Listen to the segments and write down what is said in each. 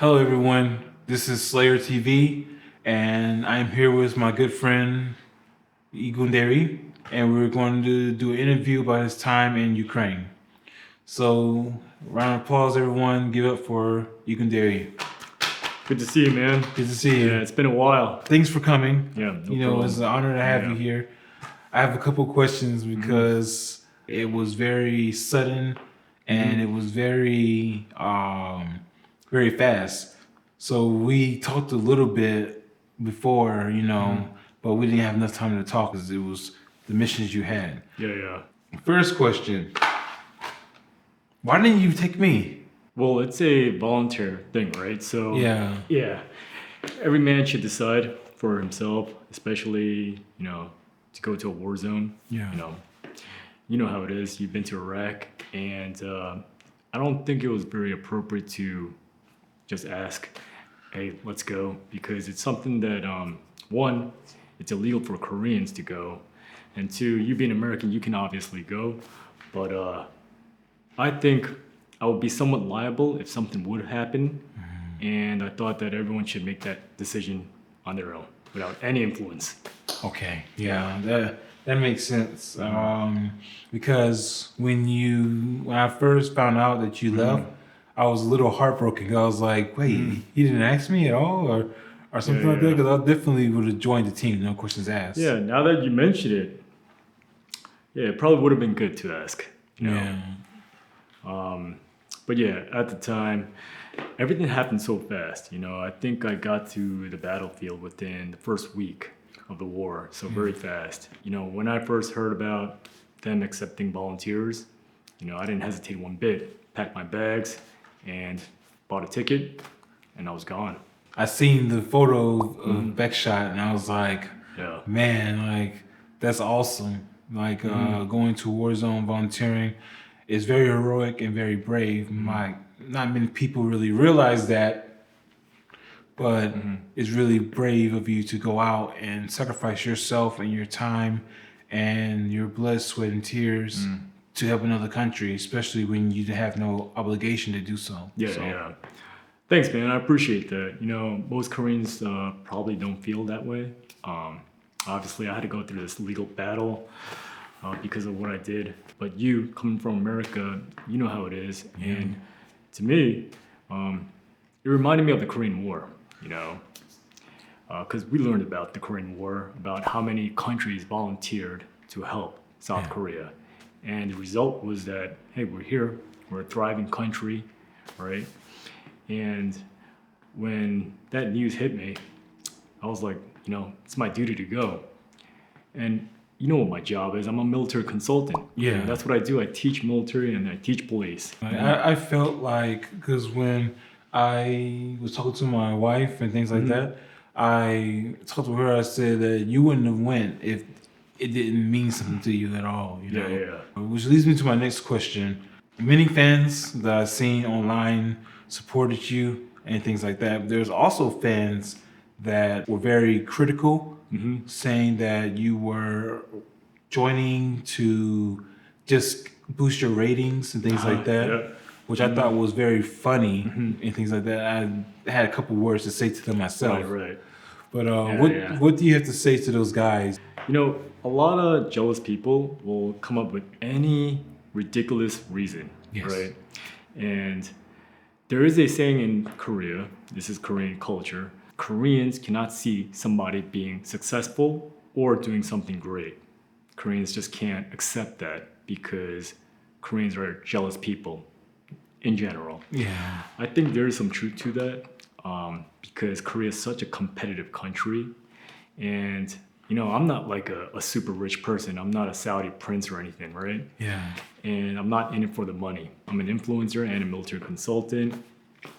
Hello, everyone. This is Slayer TV, and I'm here with my good friend Igunderi, and we're going to do an interview about his time in Ukraine. So, round of applause, everyone. Give up for Igunderi. Good to see you, man. Good to see you. Yeah, it's been a while. Thanks for coming. Yeah, no problem. It's an honor to have Yeah. you here. I have a couple questions because it was very sudden and it was very fast. So we talked a little bit before, but we didn't have enough time to talk because it was the missions you had. Yeah. First question: why didn't you take me? Well, it's a volunteer thing, right? So Yeah. every man should decide for himself, especially to go to a war zone. Yeah. You know how it is. You've been to Iraq, and I don't think it was very appropriate to just ask, "Hey, let's go," because it's something that one, it's illegal for Koreans to go, and two, you being American, you can obviously go, but I think I would be somewhat liable if something would happen, and I thought that everyone should make that decision on their own without any influence. Okay, yeah, that makes sense. Because when I first found out that you left, I was a little heartbroken. I was like, wait, he didn't ask me at all, or something like that. Yeah. Because I definitely would have joined the team, no questions asked. Yeah, now that you mention it, yeah, it probably would have been good to ask. Yeah. But yeah, at the time, everything happened so fast. I think I got to the battlefield within the first week of the war, so very fast. When I first heard about them accepting volunteers, I didn't hesitate one bit. Packed my bags and bought a ticket, and I was gone. I seen the photo of Beckshot, and I was like, Yeah. man, like that's awesome. Like going to a war zone volunteering is very heroic and very brave. Not many people really realize that, but it's really brave of you to go out and sacrifice yourself and your time and your blood, sweat, and tears to help another country, especially when you have no obligation to do so. Yeah. Thanks, man. I appreciate that. Most Koreans probably don't feel that way. Obviously, I had to go through this legal battle because of what I did. But you, coming from America, you know how it is. And to me, it reminded me of the Korean War, because we learned about the Korean War, about how many countries volunteered to help South Korea. And the result was that, hey, we're here, we're a thriving country, right? And when that news hit me, I was like, it's my duty to go. And you know what my job is. I'm a military consultant. Yeah. And that's what I do. I teach military and I teach police. I felt like, because when I was talking to my wife and things like that, I talked to her, I said that you wouldn't have went if it didn't mean something to you at all. Yeah. Which leads me to my next question. Many fans that I've seen online supported you and things like that. There's also fans that were very critical, saying that you were joining to just boost your ratings and things like that, yeah. which I thought was very funny and things like that. I had a couple words to say to them myself. Right. But Yeah. what do you have to say to those guys? A lot of jealous people will come up with any ridiculous reason, Yes. right? And there is a saying in Korea, this is Korean culture, Koreans cannot see somebody being successful or doing something great. Koreans just can't accept that because Koreans are jealous people in general. Yeah. I think there is some truth to that because Korea is such a competitive country. And, I'm not like a super rich person. I'm not a Saudi prince or anything, right? Yeah. And I'm not in it for the money. I'm an influencer and a military consultant.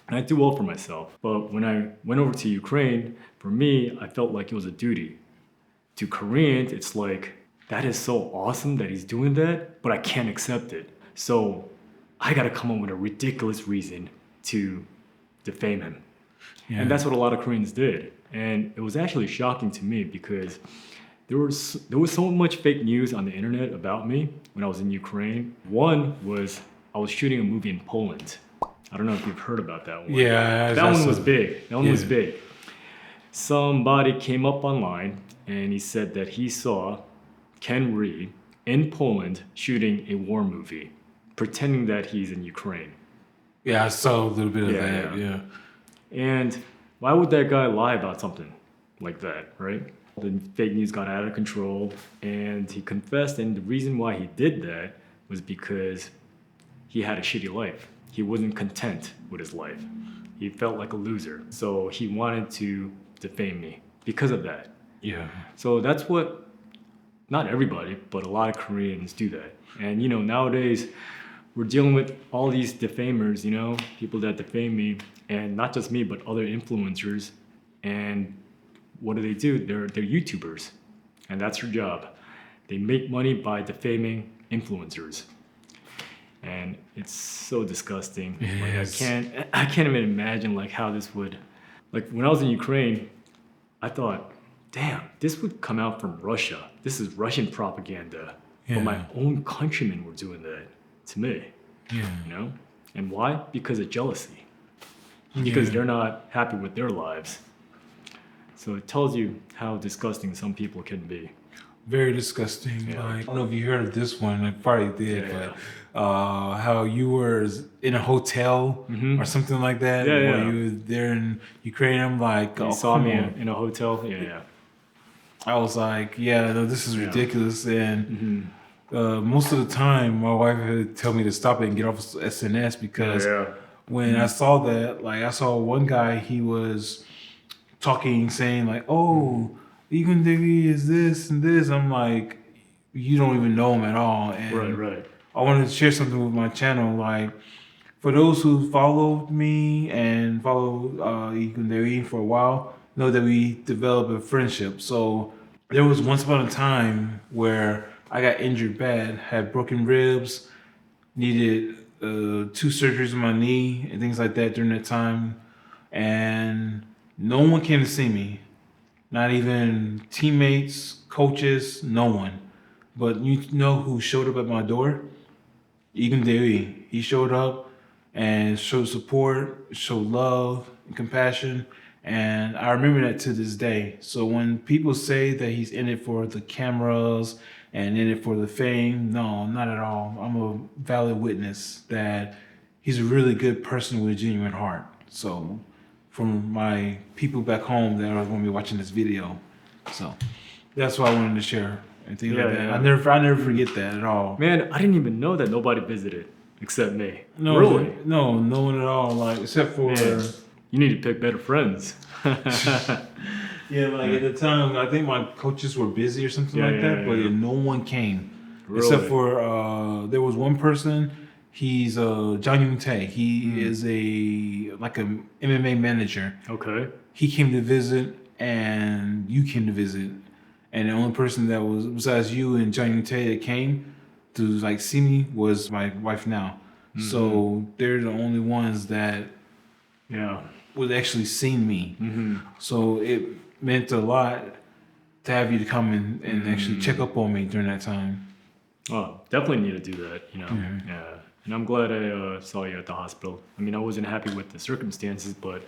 And I do well for myself. But when I went over to Ukraine, for me, I felt like it was a duty. To Koreans, it's like, that is so awesome that he's doing that, but I can't accept it. So I gotta come up with a ridiculous reason to defame him. Yeah. And that's what a lot of Koreans did. And it was actually shocking to me because there was so much fake news on the internet about me when I was in Ukraine. One was I was shooting a movie in Poland. I don't know if you've heard about that one. Yeah, That one was big. That one was Yeah. big. Somebody came up online and he said that he saw Ken Reed in Poland shooting a war movie, pretending that he's in Ukraine. Yeah, I saw a little bit of Yeah, that. yeah. Yeah. And why would that guy lie about something like that, right? The fake news got out of control and he confessed. And the reason why he did that was because he had a shitty life. He wasn't content with his life. He felt like a loser. So he wanted to defame me because of that. Yeah. So that's what, not everybody, but a lot of Koreans do that. And nowadays we're dealing with all these defamers, people that defame me, and not just me, but other influencers. And what do? They're YouTubers, and that's their job. They make money by defaming influencers, and it's so disgusting. Like Yes. I can't even imagine like how this would, like when I was in Ukraine, I thought, damn, this would come out from Russia. This is Russian propaganda. Yeah. But my own countrymen were doing that to me, Yeah. And why? Because of jealousy. Because Yeah. they're not happy with their lives. So it tells you how disgusting some people can be. Very disgusting. Yeah. Like, I don't know if you heard of this one. I probably did, Yeah. but how you were in a hotel or something like that, Yeah, where yeah. you were there in Ukraine. I'm like, You oh, saw come me on. in a hotel? Yeah. I was like, yeah, no, this is Yeah. ridiculous. And most of the time, my wife would tell me to stop it and get off SNS because when I saw that, like, I saw one guy, he was talking, saying like, "Oh, Egan Diggy is this and this." I'm like, you don't even know him at all. And Right. I wanted to share something with my channel, like. For those who followed me and follow Egan Diggy for a while, know that we developed a friendship. So there was once upon a time where I got injured bad, had broken ribs, needed 2 surgeries on my knee and things like that during that time, and no one came to see me. Not even teammates, coaches, no one. But you know who showed up at my door? Egan Dewi. He showed up and showed support, showed love and compassion. And I remember that to this day. So when people say that he's in it for the cameras and in it for the fame, no, not at all. I'm a valid witness that he's a really good person with a genuine heart. So from my people back home that are going to be watching this video. So that's what I wanted to share and things like that. Yeah. I never forget that at all. Man, I didn't even know that nobody visited except me. No, Really? no one at all. Like except for Man, you need to pick better friends. yeah, like at the time, I think my coaches were busy or something like that. But no one came except Really? for there was one person. He's John Yoon Tae. He is a MMA manager. Okay. He came to visit, and you came to visit, and the only person that was besides you and John Yoon Tae that came to like see me was my wife now. So they're the only ones that Yeah. would actually see me. So it meant a lot to have you to come and actually check up on me during that time. Oh, definitely need to do that, Yeah. And I'm glad I saw you at the hospital. I mean, I wasn't happy with the circumstances, but,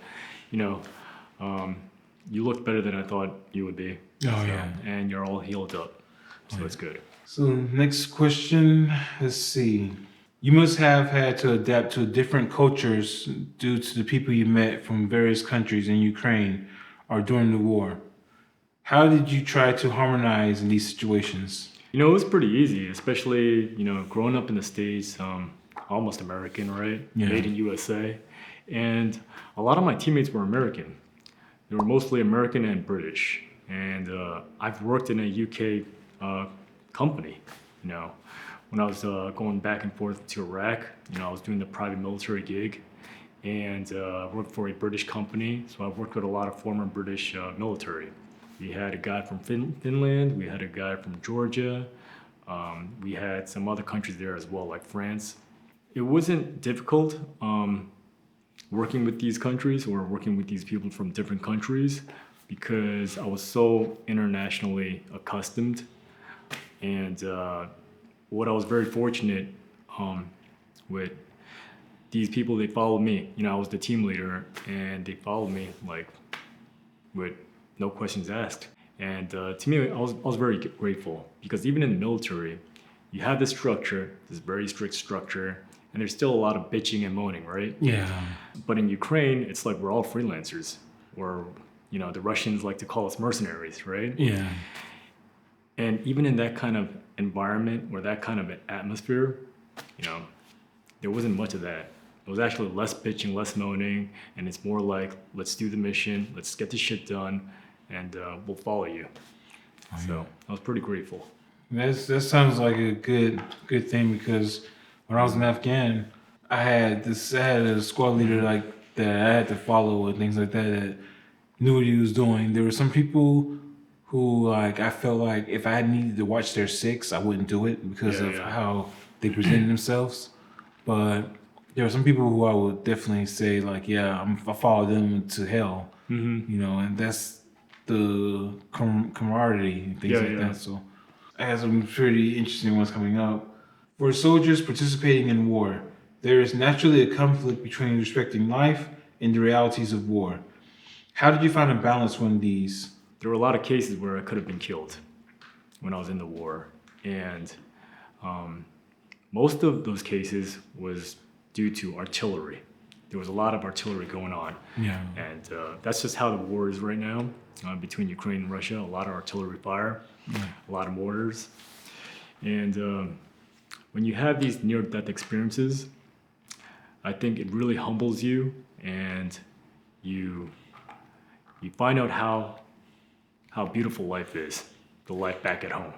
you looked better than I thought you would be. Oh, yeah. And you're all healed up. So it's good. So next question, let's see. You must have had to adapt to different cultures due to the people you met from various countries in Ukraine or during the war. How did you try to harmonize in these situations? It was pretty easy, especially, growing up in the States, almost American, right? Yeah. Made in USA. And a lot of my teammates were American. They were mostly American and British. And I've worked in a UK company, when I was going back and forth to Iraq, I was doing the private military gig and worked for a British company. So I've worked with a lot of former British military. We had a guy from Finland, we had a guy from Georgia, we had some other countries there as well, like France. It wasn't difficult working with these countries or working with these people from different countries because I was so internationally accustomed. And what I was very fortunate with these people, they followed me. You know, I was the team leader, and they followed me like with no questions asked. And to me, I was very grateful because even in the military, you have this structure, this very strict structure, and there's still a lot of bitching and moaning, right? Yeah. But in Ukraine, it's like we're all freelancers, or you know, the Russians like to call us mercenaries, right? Yeah. And even in that kind of environment or that kind of atmosphere, you know, there wasn't much of that. It was actually less bitching, less moaning, and it's more like, let's do the mission, let's get the shit done, and we'll follow you. So I was pretty grateful. That sounds like a good thing because when I was in Afghan, I had a squad leader like that I had to follow and things like that that knew what he was doing. There were some people who like I felt like if I needed to watch their six, I wouldn't do it because Yeah, of yeah. how they presented themselves. But there were some people who I would definitely say like, yeah, I follow them to hell, you know, and that's the camaraderie and things Yeah, like yeah. that. So I have some pretty interesting ones coming up. For soldiers participating in war, there is naturally a conflict between respecting life and the realities of war. How did you find a balance when these? There were a lot of cases where I could have been killed when I was in the war, and most of those cases was due to artillery. There was a lot of artillery going on, Yeah. and that's just how the war is right now between Ukraine and Russia. A lot of artillery fire, a lot of mortars, and when you have these near-death experiences, I think it really humbles you, and you find out how beautiful life is, the life back at home.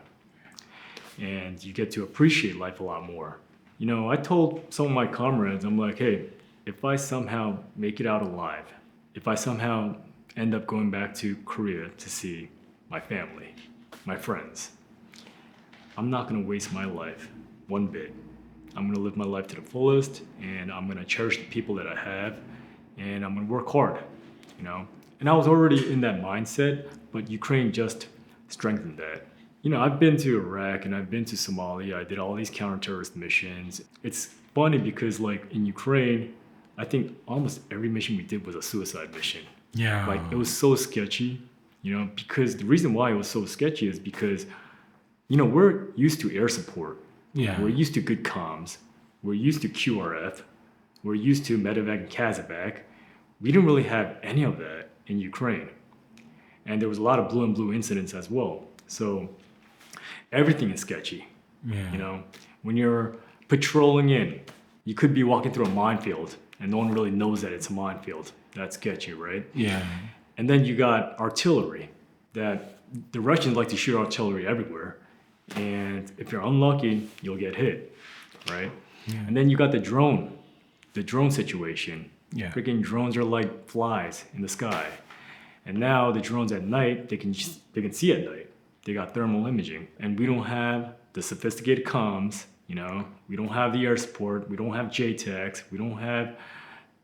And you get to appreciate life a lot more. You know, I told some of my comrades, I'm like, hey, if I somehow make it out alive, if I somehow end up going back to Korea to see my family, my friends, I'm not gonna waste my life one bit. I'm gonna live my life to the fullest, and I'm gonna cherish the people that I have, and I'm gonna work hard, you know? And I was already in that mindset, but Ukraine just strengthened that. You know, I've been to Iraq and I've been to Somalia. I did all these counter-terrorist missions. It's funny because, like, in Ukraine, I think almost every mission we did was a suicide mission. Yeah. Like, it was so sketchy, you know, because the reason why it was so sketchy is because, you know, we're used to air support. Yeah. We're used to good comms. We're used to QRF. We're used to medevac and Kazakh. We didn't really have any of that in Ukraine. And there was a lot of blue and blue incidents as well. So everything is sketchy. Yeah. You know, when you're patrolling in, you could be walking through a minefield and no one really knows that it's a minefield. That's sketchy, right? Yeah. And then you got artillery that the Russians like to shoot artillery everywhere. And if you're unlucky, you'll get hit, right? Yeah. And then you got the drone situation. Yeah. Freaking drones are like flies in the sky. And now the drones at night, they can see at night. They got thermal imaging. And we don't have the sophisticated comms, you know, we don't have the air support, we don't have JTACs, we don't have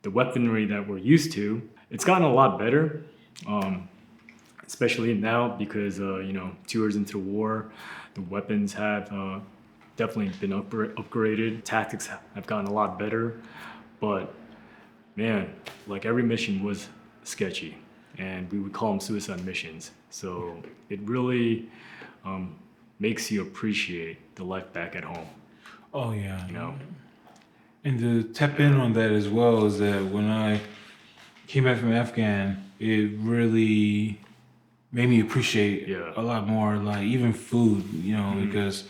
the weaponry that we're used to. It's gotten a lot better, especially now because, you know, 2 years into the war, the weapons have definitely been upgraded. Tactics have gotten a lot better. But man, like every mission was sketchy, and we would call them suicide missions. So it really makes you appreciate the life back at home, Oh yeah. you know? And to tap in on that as well is that when I came back from Afghan, it really made me appreciate Yeah. a lot more, like even food, you know, because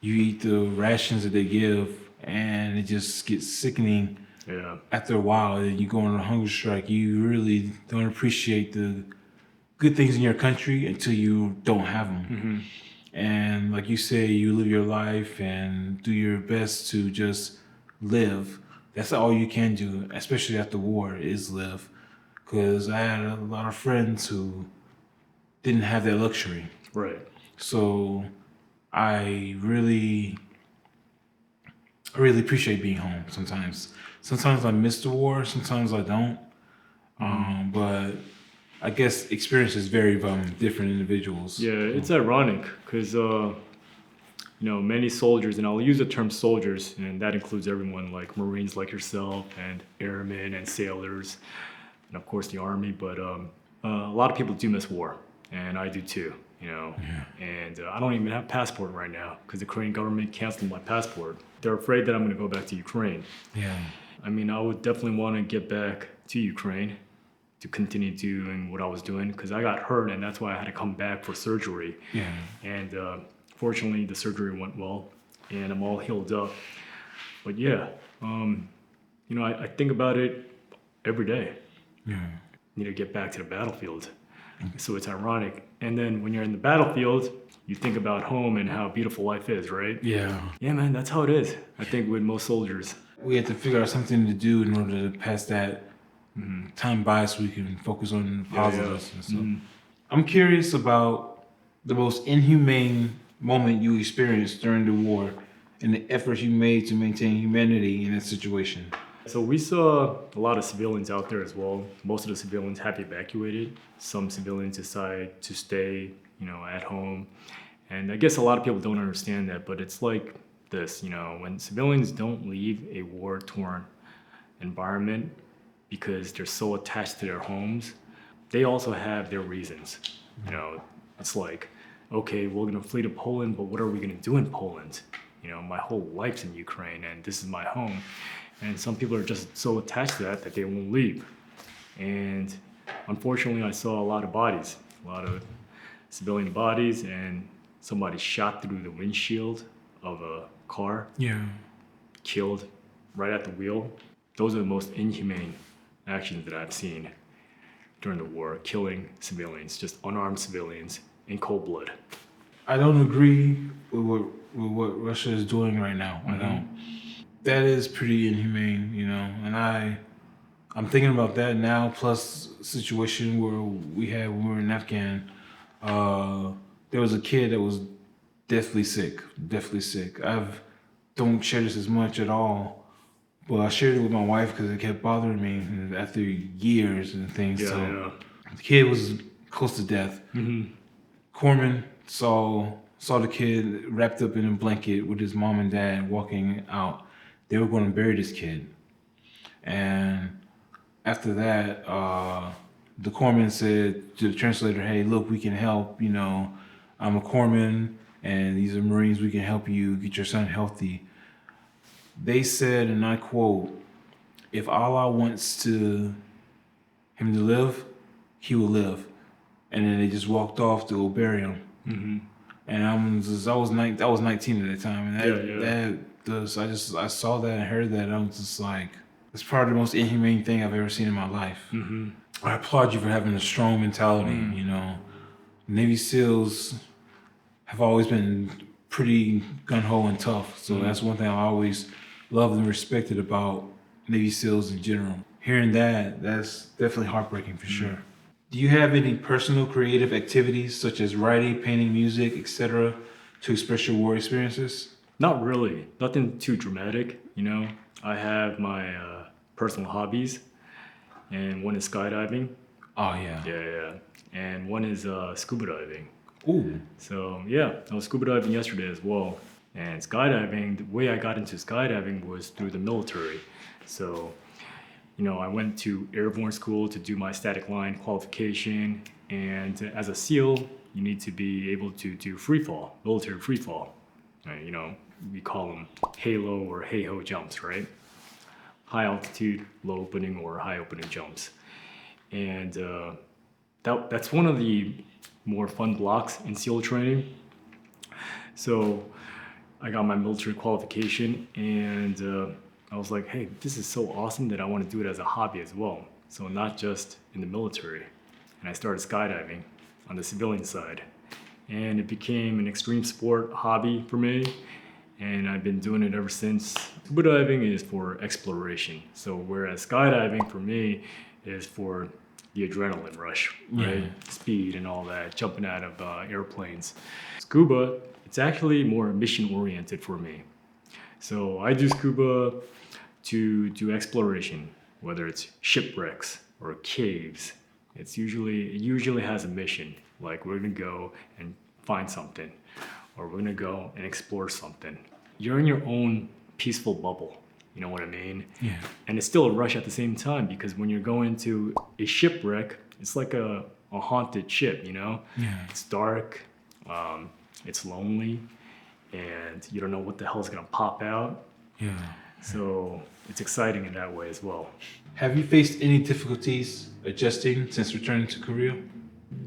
you eat the rations that they give and it just gets sickening Yeah. after a while. And you go on a hunger strike, you really don't appreciate the good things in your country until you don't have them. And like you say, you live your life and do your best to just live. That's all you can do, especially after war, is live. Because I had a lot of friends who didn't have that luxury. Right. So I really appreciate being home sometimes. Sometimes I miss the war, sometimes I don't. But I guess experiences vary from different individuals. Yeah, it's ironic because many soldiers, and I'll use the term soldiers, and that includes everyone like Marines like yourself, and airmen and sailors, and of course the Army. But a lot of people do miss war, and I do too. And I don't even have a passport right now because the Korean government canceled my passport. They're afraid that I'm going to go back to Ukraine. Yeah. I mean, I would definitely want to get back to Ukraine to continue doing what I was doing because I got hurt and that's why I had to come back for surgery. Yeah. And fortunately, the surgery went well and I'm all healed up. But yeah, I think about it every day. Yeah. Need to get back to the battlefield. So it's ironic. And then when you're in the battlefield, you think about home and how beautiful life is, right? Yeah. Yeah, man, that's how it is. I think with most soldiers. We had to figure out something to do in order to pass that time by so we can focus on positives and stuff. I'm curious about the most inhumane moment you experienced during the war and the efforts you made to maintain humanity in that situation. So we saw a lot of civilians out there as well. Most of the civilians have evacuated. Some civilians decide to stay, at home. And I guess a lot of people don't understand that, but it's like this, when civilians don't leave a war-torn environment because they're so attached to their homes, they also have their reasons. It's like, okay, we're gonna flee to Poland, but what are we gonna do in Poland? My whole life's in Ukraine and this is my home. And some people are just so attached to that they won't leave. And unfortunately, I saw a lot of bodies, a lot of civilian bodies, and somebody shot through the windshield of a car, killed right at the wheel. Those are the most inhumane actions that I've seen during the war, killing civilians, just unarmed civilians in cold blood. I don't agree with what Russia is doing right now. I don't. That is pretty inhumane, and I'm thinking about that now, plus situation where we had when we were in Afghan. There was a kid that was deathly sick. I don't share this as much at all, but I shared it with my wife because it kept bothering me after years and things. The kid was close to death. Corpsman saw the kid wrapped up in a blanket with his mom and dad walking out. They were going to bury this kid. And after that, the corpsman said to the translator, hey, look, we can help. I'm a corpsman and these are Marines. We can help you get your son healthy. They said, and I quote, if Allah wants him to live, he will live. And then they just walked off to go bury him. And I was 19 at the time. And I saw that and heard that. I was just like, it's probably the most inhumane thing I've ever seen in my life. I applaud you for having a strong mentality. Navy SEALs have always been pretty gun-ho and tough. So that's one thing I always loved and respected about Navy SEALs in general. Hearing that's definitely heartbreaking for sure. Do you have any personal creative activities such as writing, painting, music, etc. to express your war experiences? Not really. Nothing too dramatic, I have my personal hobbies, and one is skydiving. Oh, yeah. Yeah. And one is scuba diving. Ooh. So, yeah, I was scuba diving yesterday as well. And skydiving, the way I got into skydiving was through the military. So, I went to airborne school to do my static line qualification. And as a SEAL, you need to be able to do free fall, military free fall. We call them halo or hey-ho jumps, right? High altitude, low opening, or high opening jumps. And that's one of the more fun blocks in SEAL training. So I got my military qualification and I was like, hey, this is so awesome that I want to do it as a hobby as well. So not just in the military. And I started skydiving on the civilian side. And it became an extreme sport hobby for me. And I've been doing it ever since. Scuba diving is for exploration. So whereas skydiving for me is for the adrenaline rush, right? Speed and all that, jumping out of airplanes. Scuba, it's actually more mission oriented for me. So I do scuba to do exploration, whether it's shipwrecks or caves. It usually has a mission, like we're gonna go and find something. or we're gonna go and explore something. You're in your own peaceful bubble. You know what I mean? Yeah. And it's still a rush at the same time because when you're going to a shipwreck, it's like a haunted ship, you know? Yeah. It's dark, it's lonely, and you don't know what the hell's gonna pop out. Yeah. So it's exciting in that way as well. Have you faced any difficulties adjusting since returning to Korea?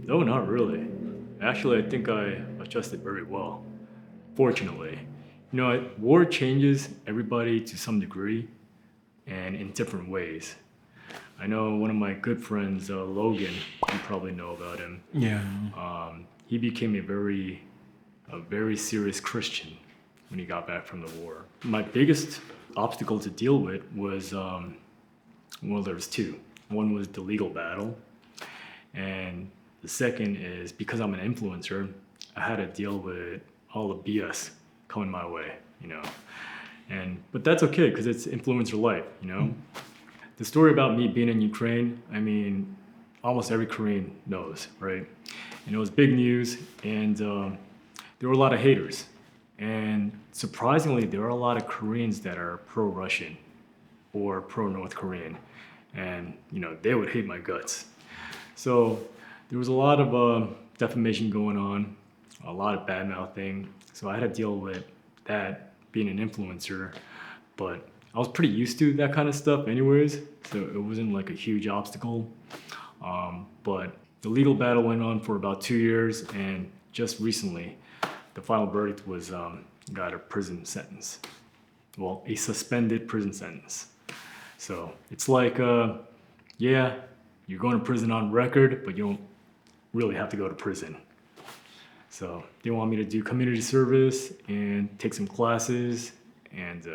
No, not really. Actually, I think I adjusted very well, fortunately. You know, war changes everybody to some degree and in different ways. I know one of my good friends, Logan, you probably know about him. Yeah. He became a very serious Christian when he got back from the war. My biggest obstacle to deal with was, well, there was two. One was the legal battle, and the second is because I'm an influencer, I had to deal with all the BS coming my way, you know. But that's okay because it's influencer life, you know. The story about me being in Ukraine, I mean, almost every Korean knows, right? And it was big news, and there were a lot of haters. And surprisingly, there are a lot of Koreans that are pro-Russian or pro-North Korean. And, you know, they would hate my guts. So there was a lot of defamation going on, a lot of bad mouthing. So I had to deal with that being an influencer. But I was pretty used to that kind of stuff anyways. So it wasn't like a huge obstacle. But the legal battle went on for about 2 years. And just recently, the final verdict was got a prison sentence. Well, a suspended prison sentence. So it's like, yeah, you're going to prison on record, but you don't really have to go to prison. So they want me to do community service and take some classes. And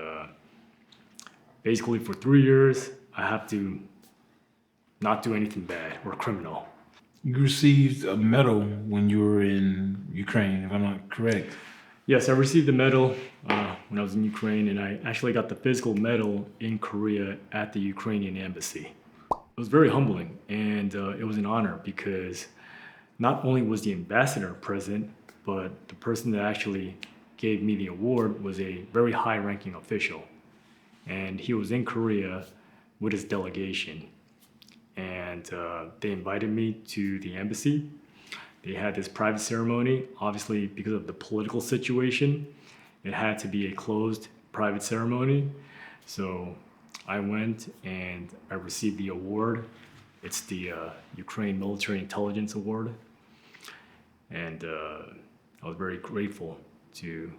basically for 3 years, I have to not do anything bad or criminal. You received a medal when you were in Ukraine, if I'm not correct. Yes, I received the medal when I was in Ukraine, and I actually got the physical medal in Korea at the Ukrainian embassy. It was very humbling, and it was an honor because not only was the ambassador present, but the person that actually gave me the award was a very high-ranking official, and he was in Korea with his delegation, and they invited me to the embassy. They had this private ceremony. Obviously, because of the political situation, it had to be a closed private ceremony. So I went and I received the award. It's the Ukraine Military Intelligence Award. And I was very grateful to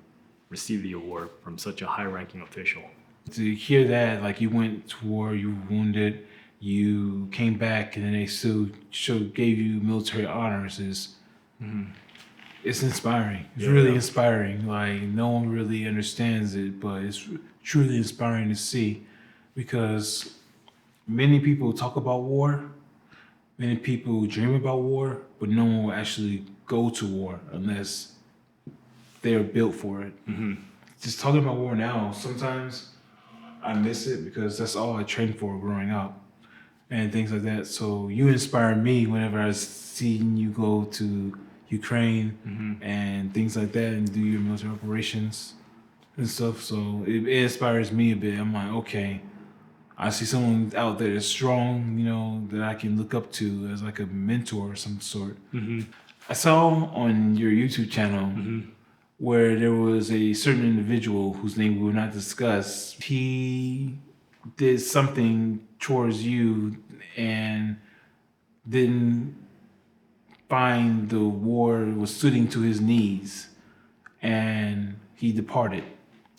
receive the award from such a high-ranking official. To hear that, like you went to war, you were wounded, you came back, and then they still gave you military honors it's inspiring. It's really inspiring. Like no one really understands it, but it's truly inspiring to see because many people talk about war, many people dream about war, but no one will actually go to war unless they're built for it. Just talking about war now, sometimes I miss it because that's all I trained for growing up and things like that. So you inspire me whenever I seen you go to Ukraine and things like that and do your military operations and stuff. So it inspires me a bit. I'm like, okay, I see someone out there that's strong, you know, that I can look up to as like a mentor of some sort. I saw on your YouTube channel where there was a certain individual whose name we will not discuss. He did something towards you and didn't find the war was suiting to his needs and he departed.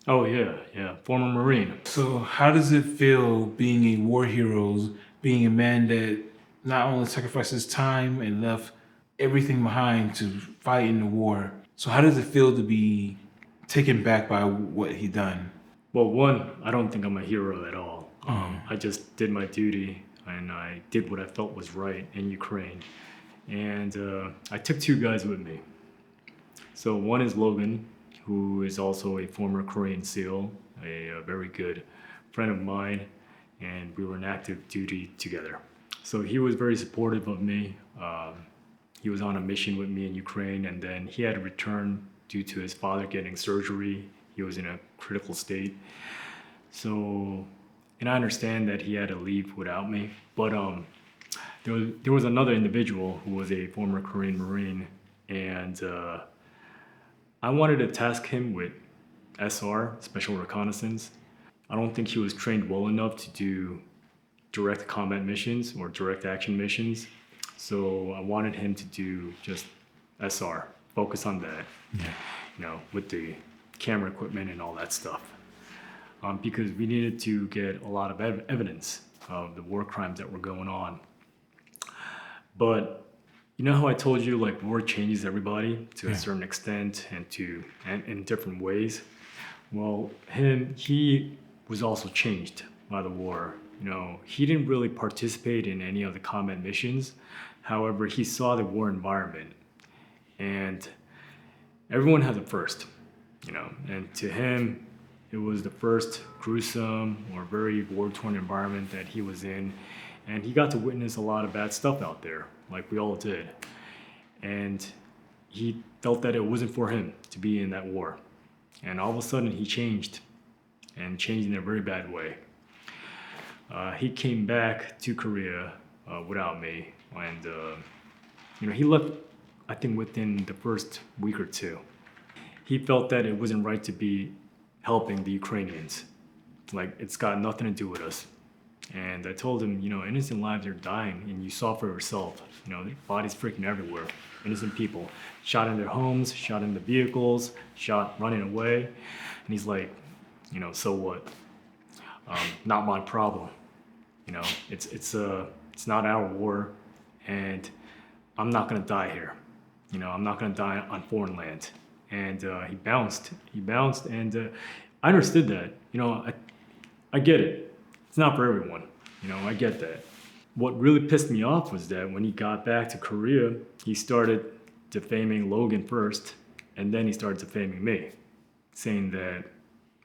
Oh, yeah, former Marine. So how does it feel being a war hero, being a man that not only sacrificed his time and left everything behind to fight in the war? So how does it feel to be taken back by what he done? Well, one, I don't think I'm a hero at all. I just did my duty and I did what I felt was right in Ukraine. And I took two guys with me. So one is Logan, who is also a former Korean SEAL, a very good friend of mine, and we were in active duty together. So he was very supportive of me. He was on a mission with me in Ukraine, and then he had to return due to his father getting surgery. He was in a critical state. So, and I understand that he had to leave without me, but there was another individual who was a former Korean Marine, and I wanted to task him with SR, Special Reconnaissance. I don't think he was trained well enough to do direct combat missions or direct action missions. So I wanted him to do just SR, focus on that, with the camera equipment and all that stuff. Because we needed to get a lot of evidence of the war crimes that were going on. But you know how I told you, like, war changes everybody to a certain extent and in different ways? Well, he was also changed by the war. He didn't really participate in any of the combat missions. However, he saw the war environment, and everyone has a first, and to him, it was the first gruesome or very war-torn environment that he was in, and he got to witness a lot of bad stuff out there, like we all did. And he felt that it wasn't for him to be in that war. And all of a sudden, he changed, and changed in a very bad way. He came back to Korea without me, and he left, I think, within the first week or two. He felt that it wasn't right to be helping the Ukrainians. Like, it's got nothing to do with us. And I told him, innocent lives are dying, and you saw for yourself. Their bodies freaking everywhere. Innocent people shot in their homes, shot in the vehicles, shot running away. And he's like, so what? Not my problem. It's not our war, and I'm not gonna die here. I'm not gonna die on foreign land. And he bounced, and I understood that. I get it. It's not for everyone. I get that. What really pissed me off was that when he got back to Korea, he started defaming Logan first, and then he started defaming me, saying that,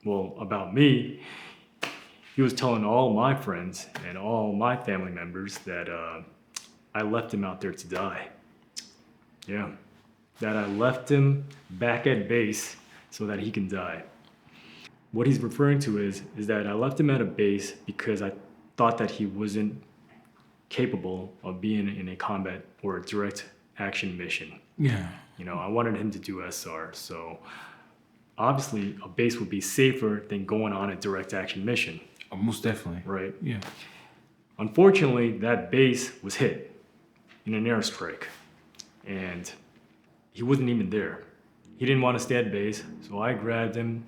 well, about me, he was telling all my friends and all my family members that I left him out there to die. Yeah, that I left him back at base so that he can die. What he's referring to is that I left him at a base because I thought that he wasn't capable of being in a combat or a direct action mission. Yeah. I wanted him to do SR, so obviously a base would be safer than going on a direct action mission. Oh, most definitely. Right? Yeah. Unfortunately, that base was hit in an airstrike, and he wasn't even there. He didn't want to stay at base, so I grabbed him,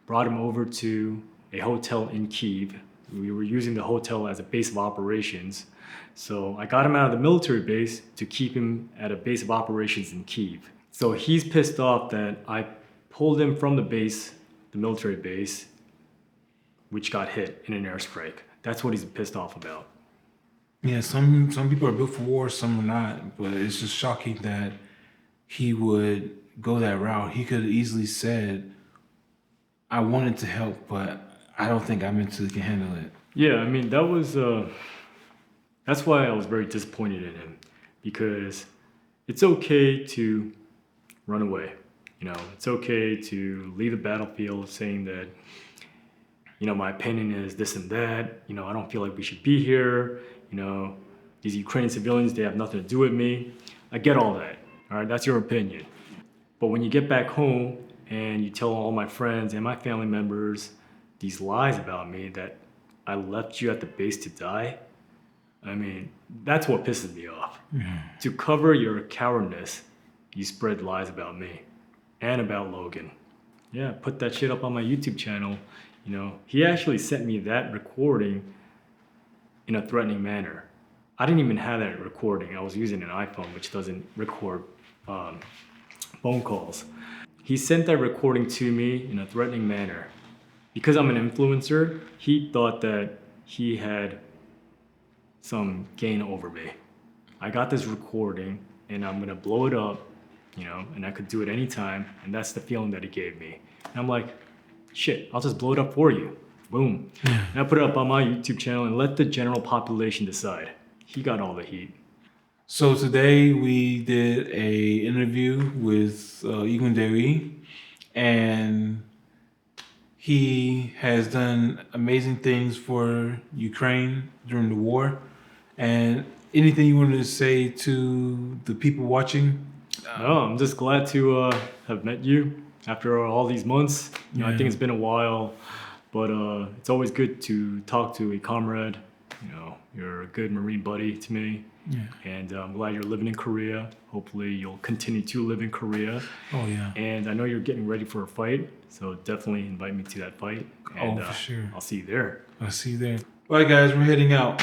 brought him over to a hotel in Kyiv. We were using the hotel as a base of operations. So I got him out of the military base to keep him at a base of operations in Kyiv. So he's pissed off that I pulled him from the base, the military base, which got hit in an airstrike. That's what he's pissed off about. Yeah, some people are built for war, some are not. But it's just shocking that he would go that route. He could have easily said, I wanted to help, but I don't think I mentally can handle it. Yeah, I mean, that's why I was very disappointed in him, because it's okay to run away. It's okay to leave the battlefield saying that, my opinion is this and that. I don't feel like we should be here. These Ukrainian civilians, they have nothing to do with me. I get all that. All right, that's your opinion. But when you get back home and you tell all my friends and my family members these lies about me that I left you at the base to die, I mean, that's what pisses me off. To cover your cowardness, you spread lies about me and about Logan. Yeah, put that shit up on my YouTube channel. He actually sent me that recording in a threatening manner. I didn't even have that recording. I was using an iPhone, which doesn't record phone calls. He sent that recording to me in a threatening manner. Because I'm an influencer, he thought that he had some gain over me. I got this recording and I'm gonna blow it up, and I could do it anytime, and that's the feeling that he gave me. And I'm like, shit, I'll just blow it up for you. Boom. And I put it up on my YouTube channel and let the general population decide. He got all the heat. So today we did a interview with Igun Dewi, and he has done amazing things for Ukraine during the war. And anything you wanted to say to the people watching? No, I'm just glad to have met you after all these months. You know, I think it's been a while, but it's always good to talk to a comrade. You know, you're a good Marine buddy to me. Yeah. And I'm glad you're living in Korea. Hopefully, you'll continue to live in Korea. Oh yeah. And I know you're getting ready for a fight, so definitely invite me to that fight. And, For sure. I'll see you there. I'll see you there. All right, guys, we're heading out.